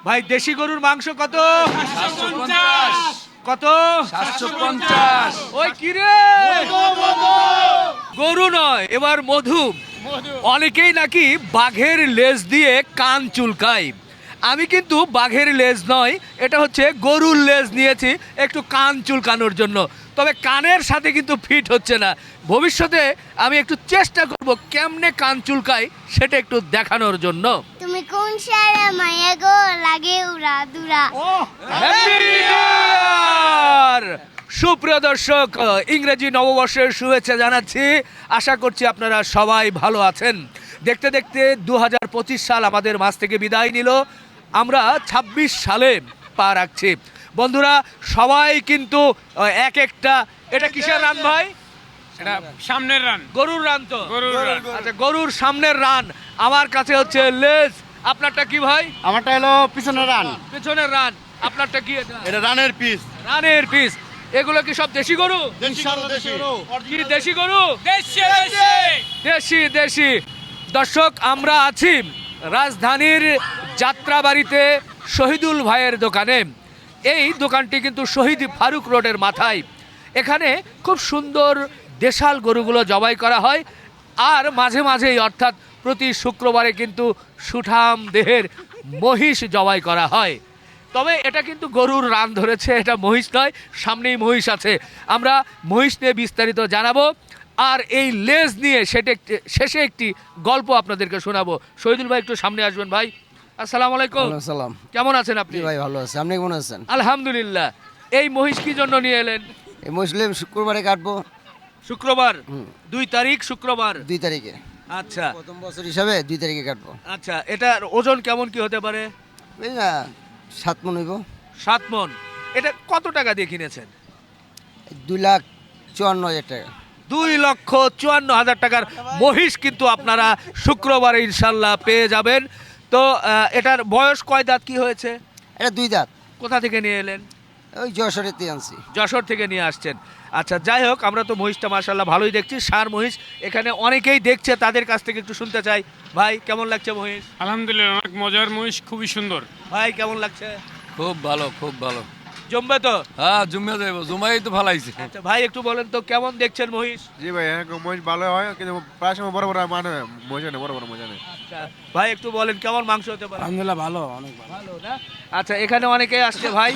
ভাই দেশি গরুর মাংস কত? 750 কত? 750 ওই কি রে, গরু নয় এবার মধু। অনেকেই নাকি বাঘের লেজ দিয়ে কান চুলকায়, আমি কিন্তু বাঘের লেজ নয়, এটা হচ্ছে গরুর লেজ নিয়েছি একটু কান চুলকানোর জন্য। তবে কানের সাথে কিন্তু ফিট হচ্ছে না। ভবিষ্যতে আমি একটু চেষ্টা করব কেমনে কান চুলকায় সেটা একটু দেখানোর জন্য। তুমি কোন সারা মায়া গো লাগে উড়া দুরা। Happy new year! সুপ্রিয় দর্শক, ইংরেজি নববর্ষের শুভেচ্ছা জানাচ্ছি। আশা করছি আপনারা সবাই ভালো আছেন। দেখতে দেখতে 2025 সাল আমাদের মাঝ থেকে বিদায় নিল, আমরা 26 সালে পা রাখছি। বন্ধুরা সবাই কিন্তু এক একটা, এটা কিসের রান ভাই? এটা সামনের রান, গরুর রান তো? গরুর রান। আচ্ছা, গরুর সামনের রান। আমার কাছে হচ্ছে লেজ। আপনারটা কি ভাই? আমারটা হলো পিছনের রান, পেছনের রান। আপনারটা কি? এটা এটা রানের পিস। রানের পিস। এগুলো কি সব দেশি গরু? কি দেশি গরু? দেশি দেশি। দর্শক আমরা আছি রাজধানীর যাত্রাবাড়িতে শহীদুল ভাইয়ের দোকানে। এই দোকানটি কিন্তু শহীদ ফারুক রোডের মাথায়। এখানে খুব সুন্দর দেশাল গরুগুলো জবাই করা হয়, আর মাঝে মাঝেই অর্থাৎ প্রতি শুক্রবারে কিন্তু সুঠাম দেহের মহিষ জবাই করা হয়। তবে এটা কিন্তু গরুর রান ধরেছে, এটা মহিষ নয়, সামনেই মহিষ আছে। আমরা মহিষ নিয়ে বিস্তারিত জানাবো, আর এই লেজ নিয়ে সেটা শেষে একটি গল্প আপনাদেরকে শোনাবো। শহীদুল ভাই একটু সামনে আসবেন ভাই। আসসালামু আলাইকুম। সালাম। কেমন আছেন আপনি? জি ভাই ভালো আছে, আপনি কেমন আছেন? আলহামদুলিল্লাহ। এই মহিষ কি জন্য নিয়ে এলেন? এই মুসলিম শুক্রবারে কাটবো। শুক্রবার 2 তারিখ শুক্রবার। 2 তারিখে আচ্ছা প্রথম বছর হিসাবে 2 তারিখে কাটবো। আচ্ছা, এটার ওজন কেমন কি হতে পারে? এই না 7 মণ হইব। 7 মণ। এটা কত টাকা দিয়ে কিনেছেন? 2,54,000 টাকা। 2,54,000 টাকার মহিষ কিন্তু আপনারা শুক্রবারে ইনশাল্লাহ পেয়ে যাবেন। তো এটার বয়স কয় দাঁত কি হয়েছে? এটা 2 দাঁত। কোথা থেকে নিয়ে এলেন? ওই যশোরেতে আনছি। যশোর থেকে নিয়ে আসছেন। আচ্ছা, যাই হোক, আমরা তো মহিষটা মাশাল্লাহ ভালোই দেখছি, ষাঁড় মহিষ। এখানে অনেকেই দেখছে, তাদের কাছ থেকে একটু শুনতে চাই। ভাই কেমন লাগছে মহিষ? আলহামদুলিল্লাহ, অনেক মজার মহিষ, খুবই সুন্দর। ভাই কেমন লাগছে? খুব ভালো, খুব ভালো। জমবে তো? হ্যাঁ, জুমে যাইব, জুমাই তো ভালাইছে। আচ্ছা ভাই একটু বলেন তো কেমন দেখছেন মহিষ? জি ভাই, এরকম মহিষ ভালো হয়, কিন্তু প্রায় সময় বড় বড় মানে মজা নেই, বড় বড় মজা নেই। আচ্ছা ভাই একটু বলেন কেমন মাংস হতে পারে? আলহামদুলিল্লাহ ভালো, অনেক ভালো। ভালো না? আচ্ছা, এখানে অনেকেই আসছে ভাই,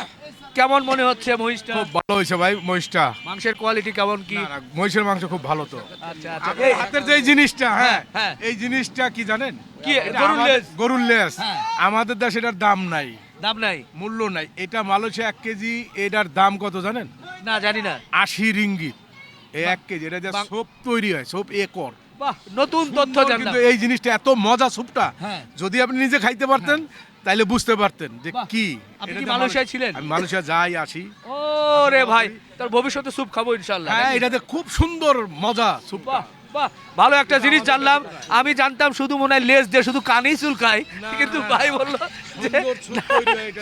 কেমন মনে হচ্ছে মহিষটা? খুব ভালো হয়েছে ভাই মহিষটা। মাংসের কোয়ালিটি কেমন কি? না, মহিষের মাংস খুব ভালো তো। আচ্ছা আচ্ছা। এই হাতের যে জিনিসটা, হ্যাঁ হ্যাঁ। এই জিনিসটা কি জানেন? কি? এটা গরুর আমাদের- লেজ? গরুর লেজ। হ্যাঁ। আমাদের দেশে এটার দাম নাই, দাম নাই? মূল্য নাই। এটা মালয়েশিয়া 1 কেজি, এটার দাম কত জানেন? না জানি না। 80 রিঙ্গিত এই 1 কেজি। এটা যে সোপ তৈরি হয়, সোপ একর। বাহ, নতুন তথ্য সুন্দর, জানলাম। কিন্তু এই জিনিসটা এত মজা স্যুপটা, হ্যাঁ। যদি আপনি নিজে খাইতে পারতেন তাইলে বুঝতে পারতেন যে বাহ। কি। আপনি এটা কি যে মালয়েশিয়ায় ছিলেন? আমি মালয়েশিয়া যাই আসি। ও রে ভাই, তার ভবিষ্যতে স্যুপ খাবো ইনশাআল্লাহ। হ্যাঁ, এটাতে খুব সুন্দর মজা স্যুপটা। বাহ বাহ, ভালো একটা জিনিস জানলাম। আমি জানতাম শুধু মনে হয় লেজ দিয়ে শুধু কানেই চুলকায়, কিন্তু ভাই বললো যে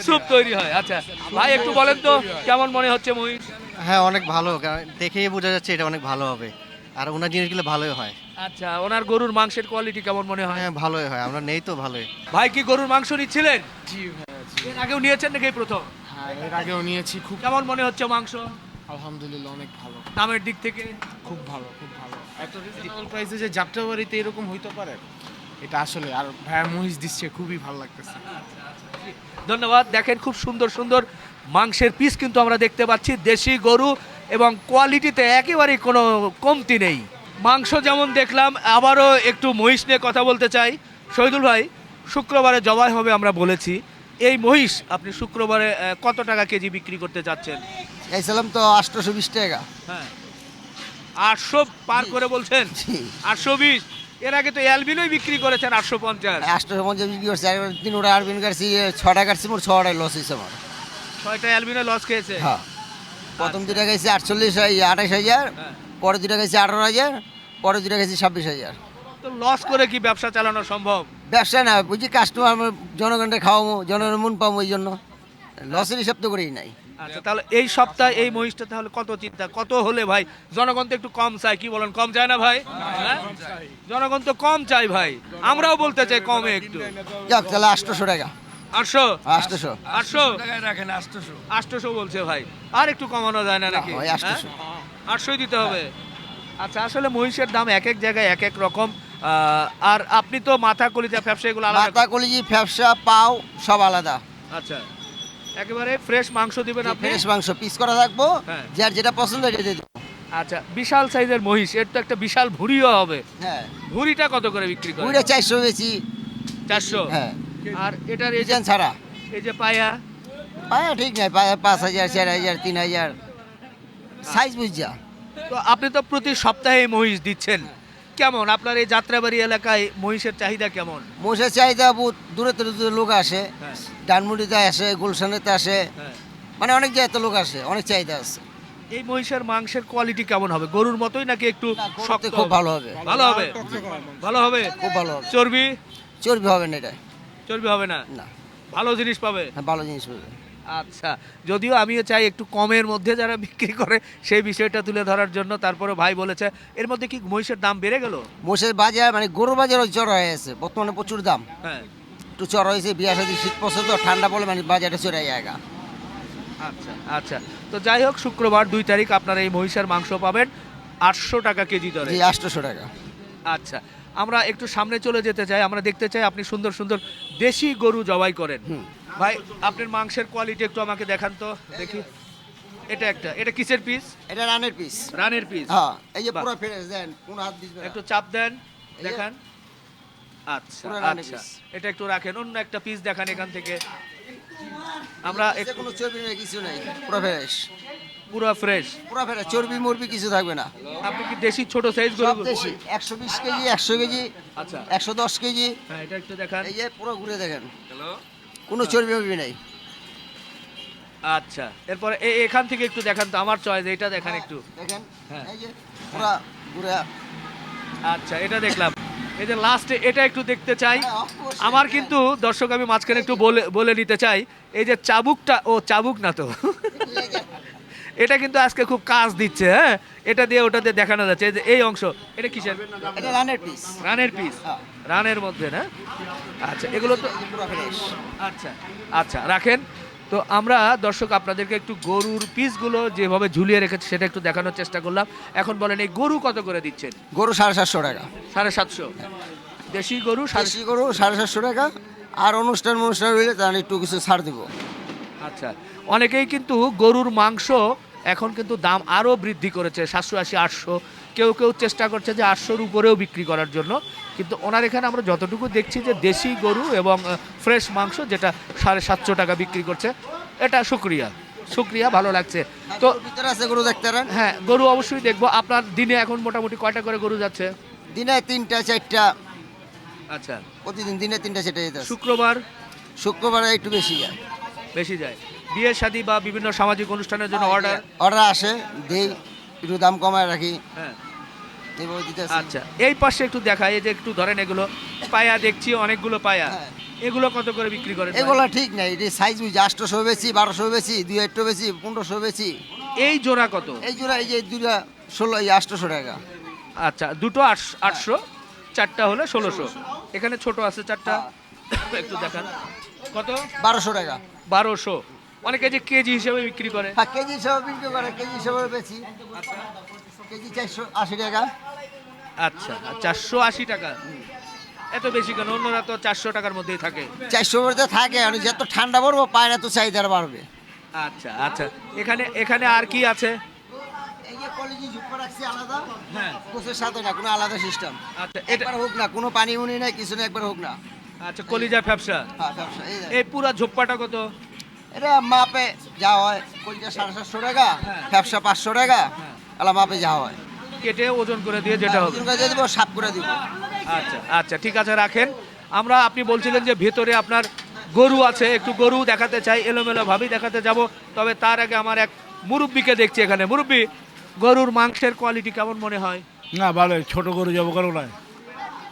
স্যুপ তৈরি হয়। আচ্ছা ভাই একটু বলেন তো কেমন মনে হচ্ছে মহিষ? হ্যাঁ, অনেক ভালো, দেখেই বোঝা যাচ্ছে এটা অনেক ভালো হবে, আর ওনার জিনিসগুলো ভালোই হয়। আচ্ছা, ওনার গরুর মাংসের কোয়ালিটি কেমন মনে হয়? হ্যাঁ, ভালোই হয়, আমরা নেই তো ভালোই। ভাই কি গরুর মাংস নিচ্ছিলেন? জি ভাই। এর আগেও নিয়েছেন নাকি এই প্রথম? হ্যাঁ, এর আগেও নিয়েছি। খুব কেমন মনে হচ্ছে মাংস? আলহামদুলিল্লাহ অনেক ভালো, দামের দিক থেকে? খুব ভালো, খুব ভালো। এত রিজনেবল প্রাইসে যে যাত্রাবাড়িতে এরকম হইতে পারে, এটা আসলে, আর ভাইয়া মহিষ দিচ্ছে, খুবই ভালো লাগতেছে। ধন্যবাদ। দেখেন খুব সুন্দর সুন্দর মাংসের পিস কিন্তু আমরা দেখতে পাচ্ছি, দেশি গরু, এবং কোয়ালিটিতে একেবারেই কোনো কমতি নেই। মাংস যেমন দেখলাম, আবারও একটু মহিষ নিয়ে কথা বলতে চাই। শহীদুল ভাই, শুক্রবারে জবাই হবে আমরা বলেছি, এই মহিষ আপনি শুক্রবারে কত টাকা কেজি বিক্রি করতে চাচ্ছেন? চাইছিলাম তো 820 টাকা। হ্যাঁ, 800 পার করে বলছেন? জি। 820। এর আগে তো অ্যালবিনোই বিক্রি করেছেন 850। 850 বিক্রি করছি, আর 3 আর বিন কাটছি, 6টা কাটছি, মোট 6টাই লস হয়েছে আমার। 6টা অ্যালবিনো লস খেয়েছে? হ্যাঁ, প্রথম 2টা খাইছি 28,000, হ্যাঁ। পরে 2টা খাইছি 18,000, পরে 2টা খাইছি 26,000। তো লস করে কি ব্যবসা চালানো সম্ভব? ব্যবসা না, বুঝি কাস্টমার, জনগণকে খাওয়াবো, জনগণের মন পাবো, ওই জন্য লসের হিসাব তো করেই নাই। আচ্ছা, তাহলে এই সপ্তাহে এই মহিষটা তাহলে কত চিন্তা, কত হলে ভাই? জনগণ তো একটু কম চায়, কি বলেন? কম চায় না ভাই? হ্যাঁ? জনগণ তো কম চাই ভাই, আমরাও বলতে চাই কমে একটু। যাক, তাহলে 800 টাকা। 800 800 800 টাকায় রাখেন 800 800 বলছে ভাই, আর একটু কমানো যায় না নাকি? ভাই, 800 800 দিতে হবে। আচ্ছা, আসলে মহিষের দাম এক এক জায়গায় এক এক রকম। আর আপনি তো মাথা কলিজা ব্যবসা এগুলো আলাদা। মাথা কলিজি ফ্যাপসা পাও সব আলাদা। আচ্ছা, একেবারে ফ্রেশ মাংস দিবেন আপনি। ফ্রেশ মাংস পিস করা থাকবো, হ্যাঁ। যার যেটা পছন্দ এটা দিয়ে দেবো। আচ্ছা, বিশাল সাইজের মহিষ, এর তো একটা বিশাল ভুঁড়িও হবে। হ্যাঁ, ভুঁড়িটা কত করে বিক্রি করে? ওইটা 400 বেশি। 400। হ্যাঁ, আর এটার এই যে ডিজাইন ছাড়া পায়া, পায়া ঠিক নাই, পায়া 5000 4000 3000 সাইজ বুঝা। তো আপনি তো প্রতি সপ্তাহে মহিষ দিচ্ছেন, কেমন আপনার এই যাত্রাবাড়ি এলাকায় মহিষের চাহিদা কেমন? মোষের চাহিদা বহুত দূরে দূরে লোক আসে, হ্যাঁ। ডানমুড়িতে আসে, গুলশানেতে আসে, হ্যাঁ। মানে অনেক জায়গাতে লোক আসে, অনেক চাহিদা আছে। এই মহিষের মাংসের কোয়ালিটি কেমন হবে? গরুর মতোই নাকি একটু শক্ত? খুব ভালো হবে, ভালো হবে, ভালো হবে। খুব ভালো হবে। চর্বি চর্বি হবে না এটা, চর্বি হবে না, না, ভালো জিনিস পাবে। হ্যাঁ, ভালো জিনিস হবে। আচ্ছা, যদিও আমিও চাই একটু কমের মধ্যে যারা বিক্রি করে সেই বিষয়টা তুলে ধরার জন্য, তারপরে ভাই বলেছে এর মধ্যে কি মহিষের দাম বেড়ে গেল? মোষের বাজার মানে গরুর বাজারও চড়া হয়ে আছে, বর্তমানে প্রচুর দাম, হ্যাঁ। একটু চড়া হয়েছে। বিয়া সাথে শীত পড়ছে তো, ঠান্ডা পড়লে মানে বাজারটা চড়ে জায়গা। আচ্ছা আচ্ছা, তো যাই হোক, শুক্রবার 2 তারিখ আপনারা এই মহিষের মাংস পাবেন 800 টাকা কেজি দরে। জি, 800 টাকা। আচ্ছা, আমরা একটু সামনে চলে যেতে চাই, আমরা দেখতে চাই আপনি সুন্দর সুন্দর দেশি গরু জবাই করেন। ভাই, আপনার মাংসের কোয়ালিটি একটু আমাকে দেখান তো দেখি। এটা কিসের পিস? এটা রানের পিস। রানের পিস। হ্যাঁ, এই যে বাহ। পুরো ফ্রেশ দেন, কোন হাত দিবেন না। একটু চাপ দেন, এই যে- দেখান। আচ্ছা পুরো রানের আচ্ছা, piece। এটা একটু রাখেন, অন্য একটা পিস দেখান এখান থেকে। আমরা এতে কোনো চর্বি নেই, কিছু নেই, পুরো ফ্রেশ, পুরো ফ্রেশ। পুরো ফ্রেশ, চর্বি মরবি কিছু থাকবে না। আপনি কি দেশি ছোট সাইজ সব গরু? দেশি, 120 কেজি, 100 কেজি, আচ্ছা, 110 কেজি। হ্যাঁ, এটা একটু দেখান। এই যে পুরো ঘুরে দেখেন, কোনো চর্বি মর্বি নেই। আচ্ছা, এরপরে এখান থেকে একটু দেখান তো, আমার চয়েস এটা দেখান একটু। দেখেন, হ্যাঁ। এই যে পুরো ঘুরে। আচ্ছা, এটা দেখলাম। এই যে লাস্টে এটা একটু দেখতে চাই। হ্যাঁ, of course, আমার কিন্তু দর্শক, আমি মাঝখানে একটু বলে নিতে চাই, এই যে চাবুকটা, ও চাবুক না তো, এটা কিন্তু আজকে খুব কাজ দিচ্ছে। হ্যাঁ, এটা দিয়ে ওটা দিয়ে দেখানো যাচ্ছে। এই যে এই অংশ, এটা কিসের? এটা রানের পিস। রানের পিস। হ্যাঁ। রানের মধ্যে না? আচ্ছা, এগুলো তো পুরো ফ্রেশ। আচ্ছা আচ্ছা, রাখেন। তো আমরা দর্শক আপনাদেরকে একটু গরুর পিসগুলো যেভাবে ঝুলিয়ে রেখেছে সেটা একটু দেখানোর চেষ্টা করলাম। এখন বলেন, এই গরু কত করে দিচ্ছেন? গরু 750 টাকা। 750। দেশি গরু দেশি গরু 750 টাকা। আর অনুষ্ঠান হইলে তাহলে একটু কিছু ছাড় দিব। আচ্ছা, অনেকেই কিন্তু গরুর মাংস এখন কিন্তু দাম আরও বৃদ্ধি করেছে, 780 800, কেউ কেউ চেষ্টা করছে যে 800-র উপরেও বিক্রি করার জন্য। কিন্তু ওনার এখানে আমরা যতটুকু দেখছি যে দেশি গরু এবং ফ্রেশ মাংস যেটা 750 টাকা বিক্রি করছে, এটা শুক্রিয়া, ভালো লাগছে। তো ভিতরে আছে গরু দেখতে পারেন। হ্যাঁ, গরু অবশ্যই দেখবো। আপনার দিনে এখন মোটামুটি কয়টা করে গরু যাচ্ছে? দিনে 3টা 4টা, আচ্ছা, প্রতিদিন দিনে 3টা 4টা যেতে আছে। শুক্রবার শুক্রবারে একটু বেশি যায়। বেশি যায়। বিয়ে শাদী বা বিভিন্ন সামাজিক অনুষ্ঠানের জন্য অর্ডার? অর্ডার আসে, দেই, একটু দাম কমায় রাখি, হ্যাঁ। এইভাবে দিতে আছে। আচ্ছা, এই পাশে একটু দেখাই, এই যে একটু ধরেন, এগুলো পায়া দেখছি, অনেকগুলো পায়া। হ্যাঁ। এগুলো কত করে বিক্রি করেন? এগুলো ঠিক নাই, এটা সাইজ বুঝি 800 বেশি, 1200 বেশি, 2000 বেশি, 1500 বেশি। এই জোড়া কত? এই জোড়া, এই যে দুটা 16, এই 800 টাকা। আচ্ছা, দুটো 800, চারটা হলে 1600। এখানে ছোট আছে চারটা, একটু দেখান। কত? 1200 টাকা। 1200। অনেকে যে কেজি হিসেবে বিক্রি করে। হ্যাঁ, কেজি হিসাবে বিক্রি করে, কেজি হিসাবে বেশি। কেজি 480 টাকা। আচ্ছা, 480 টাকা। এত বেশি কেন? অন্যরা তো 400 টাকার মধ্যেই থাকে। 400 বলতে থাকে, আর যত ঠান্ডা পড়বো পায়রা তো চাহিদা বাড়বে। আচ্ছা আচ্ছা, এখানে আর কি আছে? এই যে কলেজি ঝুপা রাখছি আলাদা, হ্যাঁ। কোচের সাথে না, কোনো আলাদা সিস্টেম। আচ্ছা, এটা একবার হোক না, কোনো পানি উনি নাই, কিছু নেই, একবার হোক না। আচ্ছা, কলিজা ফ্যাপসা। হ্যাঁ, ব্যবসা এই এই পুরা ঝোপ্পাটা কত? এটা মাপে যা হয়, কলিজা 750 টাকা, হ্যাঁ। ব্যবসা 500 টাকা, হ্যাঁ। এলা মাপে যা হয়। কেটে ওজন করে দিয়ে যেটা হবে। ওজন করে দিয়ে দিব, সাফ করে দিব। আচ্ছা আচ্ছা, ঠিক আছে, রাখেন। আপনি বলছিলেন যে ভেতরে আপনার গরু আছে, একটু গরু দেখাতে চাই, এলোমেলো ভাবেই দেখাতে যাব। তবে তার আগে আমার এক মুরব্বিকে দেখছি এখানে। মুরব্বি, গরুর মাংসের কোয়ালিটি কেমন মনে হয়? না, ভালো, ছোট গরু যাবো করো না,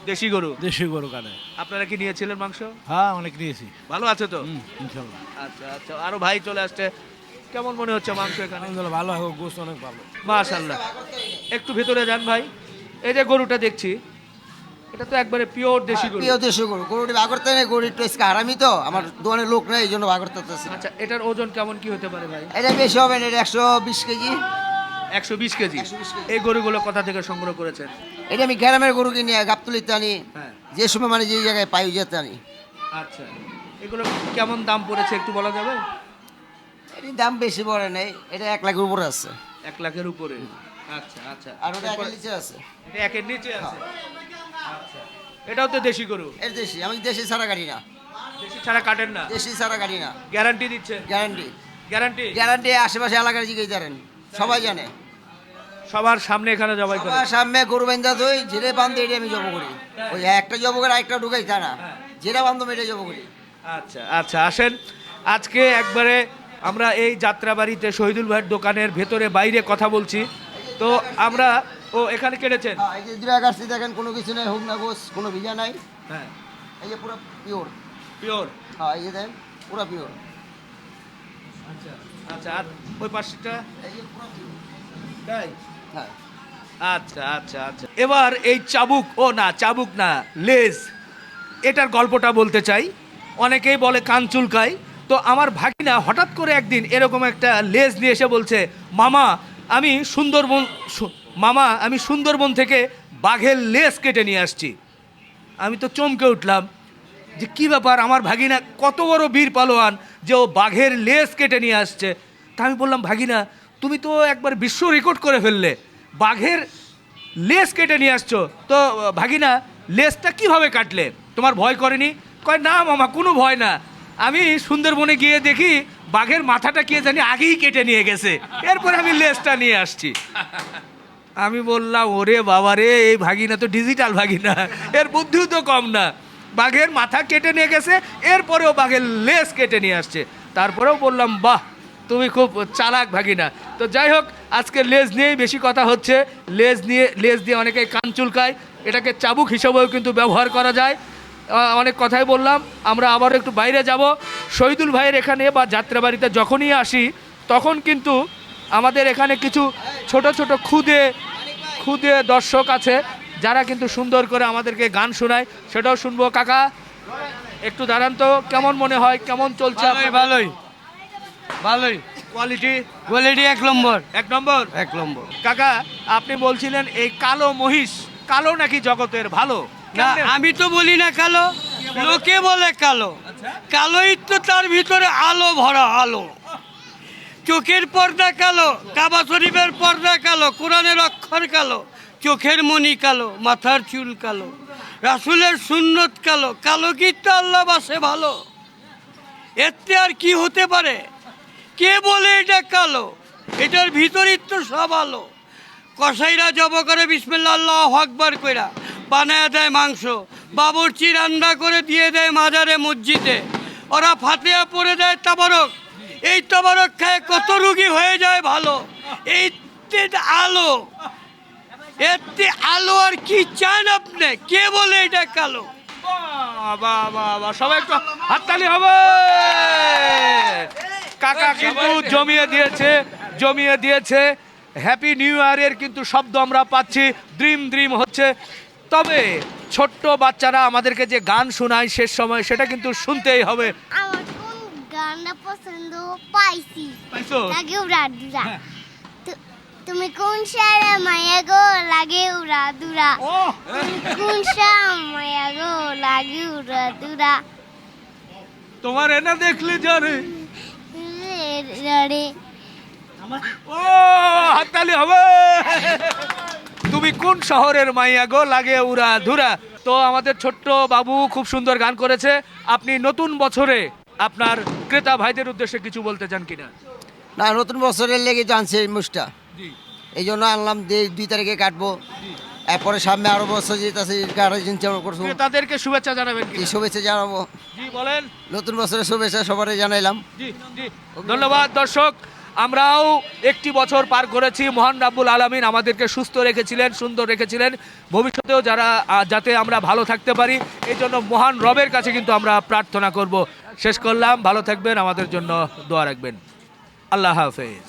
দেশি গরু। দেশি গরু কানে। আপনারা কি নিয়েছিলেন মাংস? হ্যাঁ, অনেক নিয়েছি। ভালো আছে তো? ইনশাল্লাহ আচ্ছা আচ্ছা, আরো ভাই চলে আসছে। কেমন মনে হচ্ছে মাংস এখানে? আলহামদুলিল্লাহ, ভালো, গোস্ত অনেক ভালো। মাশাআল্লাহ। একটু ভেতরে যান ভাই। এই যে গরুটা দেখছি, এটা তো একবারে পিওর দেশি গরু। প্রিয় দেশি গরু, গরুটি ভাগ করতে নেই, গরুর একটু আজকে হারামি তো, আমার দোকানে লোক নেই, এই জন্য ভাগ করতে হচ্ছে। আচ্ছা, এটার ওজন কেমন কি হতে পারে ভাই? এটা বেশি হবে না, এটা 120 কেজি। 120 কেজি। 120 কেজি। এই গরুগুলো কোথা থেকে সংগ্রহ করেছেন? এটা আমি গ্রামের গরু কিনি, গাবতলিতে আনি, হ্যাঁ। যে সময় মানে যে জায়গায় পাই ওই যেতে আনি। আচ্ছা, এগুলো কেমন দাম পড়েছে একটু বলা যাবে? এটির দাম বেশি পড়ে নেই, এটা 1 লাখের উপরে আছে। 1 লাখের উপরে। আচ্ছা আচ্ছা। আর ওটা 1 নিচে আছে। এটা 1 এর নিচে আছে। আচ্ছা, এটাও তো দেশি গরু। এর দেশি, আমি দেশি ছাড়া গাড়ি না, দেশি ছাড়া কাটেন না? দেশি ছাড়া গাড়ি না, গ্যারান্টি দিচ্ছেন? গ্যারান্টি। গ্যারান্টি? গ্যারান্টি আশেপাশে এলাকার জিজ্ঞেস জানেন, সবাই জানে। সবার সামনে এখানে জবাই করে? সবার সামনে গরু বান্ধা দই, যেটা বান্ধে এটা আমি জব করি। ওই একটা জব করে আরেকটা ঢুকাই তা না, যেটা বান্ধব এটা জব করি। আচ্ছা আচ্ছা, আসেন আজকে একবারে আমরা এই যাত্রাবাড়িতে শহীদুল ভাইয়ের দোকানের ভেতরে বাইরে কথা বলছি। তো আমরা এখানে কেটেছেন? হ্যাঁ, এই যে দুটা কাটছি দেখেন, কোনো কিছু নেই, হোক না গোস, কোনো ভিজা নাই। হ্যাঁ, এই যে পুরো পিওর। পিওর। হ্যাঁ, এই যে দেখেন পুরো পিওর। আচ্ছা আচ্ছা, আর ওই পাশটা? এই যে পুরো পিওর। তাই? হ্যাঁ। আচ্ছা আচ্ছা আচ্ছা, এবার এই চাবুক, চাবুক না, লেজ, এটার গল্পটা বলতে চাই। অনেকেই বলে কান চুলকায়, তো আমার ভাগিনা হঠাৎ করে একদিন এরকম একটা লেজ নিয়ে এসে বলছে, মামা আমি সুন্দরবন থেকে বাঘের লেজ কেটে নিয়ে আসছি। আমি তো চমকে উঠলাম যে কি ব্যাপার, আমার ভাগিনা কত বড় বীর পালোয়ান যে ও বাঘের লেজ কেটে নিয়ে আসছে। তা আমি বললাম, ভাগিনা তুমি তো একবার বিশ্ব রেকর্ড করে ফেললে, বাঘের লেজ কেটে নিয়ে আসছো। তো ভাগিনা লেজটা কিভাবে কাটলে, তোমার ভয় করেনি? কয়, না মামা, কোনো ভয় না, আমি সুন্দরবনে গিয়ে দেখি বাঘের মাথাটা কে জানি আগেই কেটে নিয়ে গেছে, এরপরে আমি লেজটা নিয়ে আসছি। আমি বললাম, ওরে বাবা রে, এই ভাগিনা তো ডিজিটাল ভাগিনা, এর বুদ্ধিও তো কম না। বাঘের মাথা কেটে নিয়ে গেছে, এরপরেও বাঘের লেজ কেটে নিয়ে আসছে। তারপরেও বললাম, বাহ, তুমি খুব চালাক ভাগিনা। তো যাই হোক, আজকে লেজ নিয়েই বেশি কথা হচ্ছে। লেজ দিয়ে অনেকে কান চুলকায়, এটাকে চাবুক হিসেবেও কিন্তু ব্যবহার করা যায়। অনেক কথাই বললাম, আমরা আবার একটু বাইরে যাব। শহীদুল ভাইয়ের এখানে বা যাত্রাবাড়িতে যখনই আসি, তখন কিন্তু আমাদের এখানে কিছু ছোট ছোট খুদে দর্শক আছে, যারা কিন্তু সুন্দর করে আমাদেরকে গান শোনায়, সেটাও শুনবো। কাকা একটু দাঁড়ান তো, কেমন মনে হয়, কেমন চলছে? ভালোই কোয়ালিটি? কোয়ালিটি 1 নম্বর। 1 নম্বর। 1 নম্বর। কাকা, আপনি বলছিলেন এই কালো মহিষ কালো নাকি জগতের ভালো? না, আমি তো বলি না কালো, লোকে বলে কালো। কালোই তো, তার ভিতরে আলো ভরা, আলো। চোখের পর্দা কালো, কাবা শরীফের পর্দা কালো, কোরআনের অক্ষর কালো, চোখের মণি কালো, মাথার চুল কালো, রাসূলের সুন্নত কালো। কালো কি তো আল্লাহ বাসে ভালো, এতে আর কি হতে পারে? কে বলে এটা কালো? এটার ভিতরই তো সব আলো। কসাইরা জব করে বিসমিল্লাহ আল্লাহু আকবার কইরা বানায় দেয় মাংস, বাবুর্চি রান্না করে দিয়ে দেয় মাজারে মসজিদে, ওরা ফাতিহা পড়ে দেয় তাবারক। এই তাবারক খায় কত রোগী হয়ে যায় ভালো। এই আলো, এতে আলো আর কি চান আপনি? কে বলে এটা কালো? বাহ, সবাই একটু হাততালি হবে। কাকা কিন্তু জমিয়ে দিয়েছে। হ্যাপি নিউ ইয়ারের কিন্তু শব্দ আমরা পাচ্ছি, ড্রিম হচ্ছে। তবে ছোট্ট বাচ্চারা আমাদেরকে যে গান শোনায় শেষ সময়, সেটা কিন্তু শুনতেই হবে। আমার কোন গানটা পছন্দ পাইছি, পাইছো? লাগে উড়া দুরা। তুমি কোন সারা মায়া গো, লাগে উড়া দুরা। কোন সারা মায়া গো, লাগে উড়া দুরা। তোমার এনা দেখলে জানে। রে হাততালি হবে। তুমি কোন শহরের মাইয়া গো, লাগে উড়া ধুরা। তো আমাদের ছোট্ট বাবু খুব সুন্দর গান করেছে। আপনি নতুন বছরে আপনার ক্রেতা ভাইদের উদ্দেশ্যে কিছু বলতে চান কিনা? না, নতুন বছরের লেগে তো আনছে এই মুষটা, এই জন্য আনলাম, 2 তারিখে কাটবো। এরপরে সামনে আরো বছর যেতেছে, চিন্তা করছো। ক্রেতাদেরকে শুভেচ্ছা জানাবেন কি? শুভেচ্ছা জানাবো। জি বলেন। নতুন বছরের শুভেচ্ছা সবারই জানাইলাম। জি, ধন্যবাদ। দর্শক, আমরাও একটি বছর পার করেছি। মহান রাব্বুল আলামিন আমাদেরকে সুস্থ রেখেছিলেন, সুন্দর রেখেছিলেন। ভবিষ্যতেও যাতে আমরা ভালো থাকতে পারি, এই জন্য মহান রবের কাছে কিন্তু আমরা প্রার্থনা করব। শেষ করলাম, ভালো থাকবেন, আমাদের জন্য দোয়া রাখবেন। আল্লাহ হাফেজ।